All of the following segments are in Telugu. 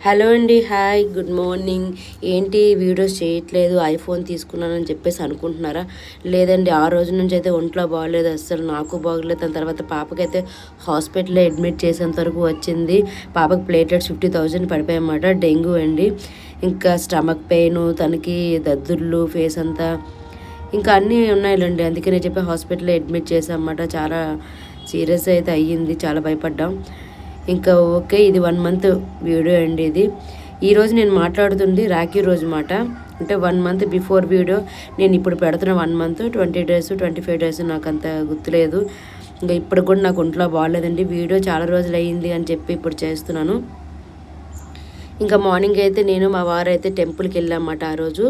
హలో అండి, హాయ్, గుడ్ మార్నింగ్. ఏంటి వీడియోస్ చేయట్లేదు, ఐఫోన్ తీసుకున్నానని చెప్పేసి అనుకుంటున్నారా? లేదండి, ఆ రోజు నుంచి అయితే ఒంట్లో బాగలేదు, అస్సలు నాకు బాగలేదు. దాని తర్వాత పాపకైతే హాస్పిటల్లో అడ్మిట్ చేసేంత వరకు వచ్చింది. పాపకి ప్లేటెట్స్ 50,000 పడిపోయాయన్నమాట. డెంగ్యూ అండి. ఇంకా స్టమక్ పెయిన్, తనకి దద్దుర్లు, ఫేస్ అంతా ఇంకా అన్నీ ఉన్నాయిలేండి. అందుకనే చెప్పి హాస్పిటల్లో అడ్మిట్ చేసామన్నమాట. చాలా సీరియస్ అయితే అయ్యింది, చాలా భయపడ్డాం. ఇంకా ఓకే, ఇది 1 మంత్ వీడియో అండి. ఇది ఈరోజు నేను మాట్లాడుతుంది రాఖీ రోజు మాట. అంటే 1 మంత్ బిఫోర్ వీడియో నేను ఇప్పుడు పెడుతున్న. 1 మంత్ 20 డేస్ 25 డేస్ నాకు అంత గుర్తులేదు. ఇంకా ఇప్పుడు కూడా నాకు ఒంట్లో బాగాలేదండి. వీడియో చాలా రోజులు అయ్యింది అని చెప్పి ఇప్పుడు చేస్తున్నాను. ఇంకా మార్నింగ్ అయితే నేను మా వారు అయితే టెంపుల్కి వెళ్ళామన్నమాట ఆ రోజు.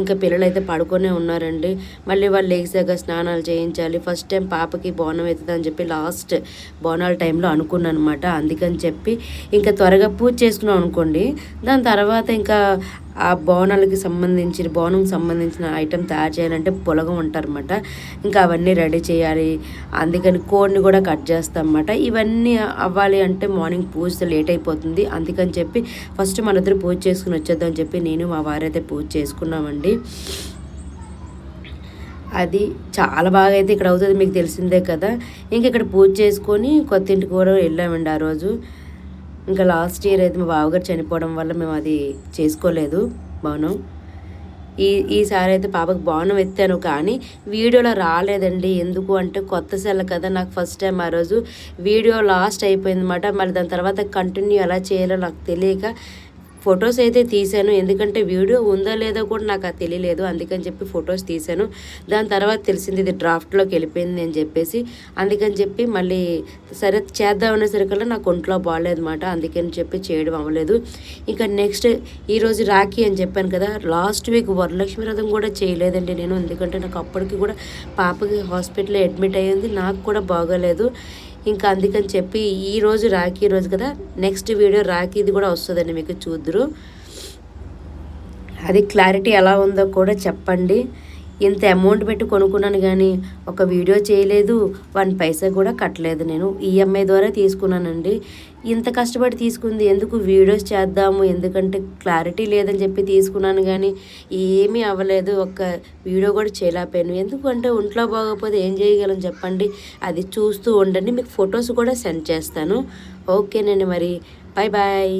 ఇంకా పిల్లలు అయితే పడుకొనే ఉన్నారండి. మళ్ళీ వాళ్ళు లేచాక స్నానాలు చేయించాలి. ఫస్ట్ టైం పాపకి బోనం అవుతుంది అని చెప్పి లాస్ట్ బోనాల టైంలో అనుకున్నాను అనమాట. అందుకని చెప్పి ఇంకా త్వరగా పూజ చేసుకున్నాం అనుకోండి. దాని తర్వాత ఇంకా ఆ బోనానికి సంబంధించిన ఐటెం తయారు చేయాలంటే పులగం ఉంటారన్నమాట. ఇంకా అవన్నీ రెడీ చేయాలి. అందుకని కోడిని కూడా కట్ చేస్తాం అన్నమాట. ఇవన్నీ అవ్వాలి అంటే మార్నింగ్ పూజ లేట్ అయిపోతుంది. అందుకని చెప్పి ఫస్ట్ మన ఇద్దరు పూజ చేసుకుని వచ్చేద్దాం అని చెప్పి నేను మా వారైతే పూజ చేసుకున్నామండి. అది చాలా బాగా అయితే ఇక్కడ అవుతుంది, మీకు తెలిసిందే కదా. ఇంక ఇక్కడ పూజ చేసుకొని కొత్తింటికి కూడా వెళ్ళామండి ఆ రోజు. ఇంకా లాస్ట్ ఇయర్ అయితే మా బావగారు చనిపోవడం వల్ల మేము అది చేసుకోలేదు బోనం. ఈసారి అయితే పాపకు బోనం ఎత్తాను, కానీ వీడియోలో రాలేదండి. ఎందుకు అంటే కొత్త సెల్ కదా, నాకు ఫస్ట్ టైం ఆ రోజు వీడియో లాస్ట్ అయిపోయింది అన్నమాట. మళ్ళీ దాని తర్వాత కంటిన్యూ ఎలా చేయాలో నాకు తెలియక ఫొటోస్ అయితే తీశాను. ఎందుకంటే వీడియో ఉందో లేదో కూడా నాకు అది తెలియలేదు. అందుకని చెప్పి ఫొటోస్ తీశాను. దాని తర్వాత తెలిసింది ఇది డ్రాఫ్ట్లోకి వెళ్ళిపోయింది అని చెప్పేసి. అందుకని చెప్పి మళ్ళీ సరే చేద్దామనే సరికల్లా నాకు ఒంట్లో బాగాలేదన్నమాట. అందుకని చెప్పి చేయడం అవ్వలేదు. ఇంకా నెక్స్ట్ ఈరోజు రాఖీ అని చెప్పాను కదా, లాస్ట్ వీక్ వరలక్ష్మి వ్రతం కూడా చేయలేదండి నేను. ఎందుకంటే నాకు అప్పటికి కూడా పాపకి హాస్పిటల్లో అడ్మిట్ అయ్యింది, నాకు కూడా బాగోలేదు. ఇంకా అందుకని చెప్పి ఈరోజు రాఖీ రోజు కదా, నెక్స్ట్ వీడియో రాఖీది కూడా వస్తుందండి, మీకు చూద్దురు. అది క్లారిటీ ఎలా ఉందో కూడా చెప్పండి. ఇంత అమౌంట్ పెట్టి కొనుక్కున్నాను కానీ ఒక వీడియో చేయలేదు, 1 పైసా కూడా కట్టలేదు. నేను ఈఎంఐ ద్వారా తీసుకున్నానండి. ఇంత కష్టపడి తీసుకుంది ఎందుకు, వీడియోస్ చేద్దాము, ఎందుకంటే క్లారిటీ లేదని చెప్పి తీసుకున్నాను కానీ ఏమీ అవ్వలేదు. ఒక్క వీడియో కూడా చేయలేకపోయాను. ఎందుకంటే ఒంట్లో బాగోకపోతే ఏం చేయగలను చెప్పండి. అది చూస్తూ ఉండండి, మీకు ఫొటోస్ కూడా సెండ్ చేస్తాను. ఓకేనండి, మరి బాయ్ బాయ్.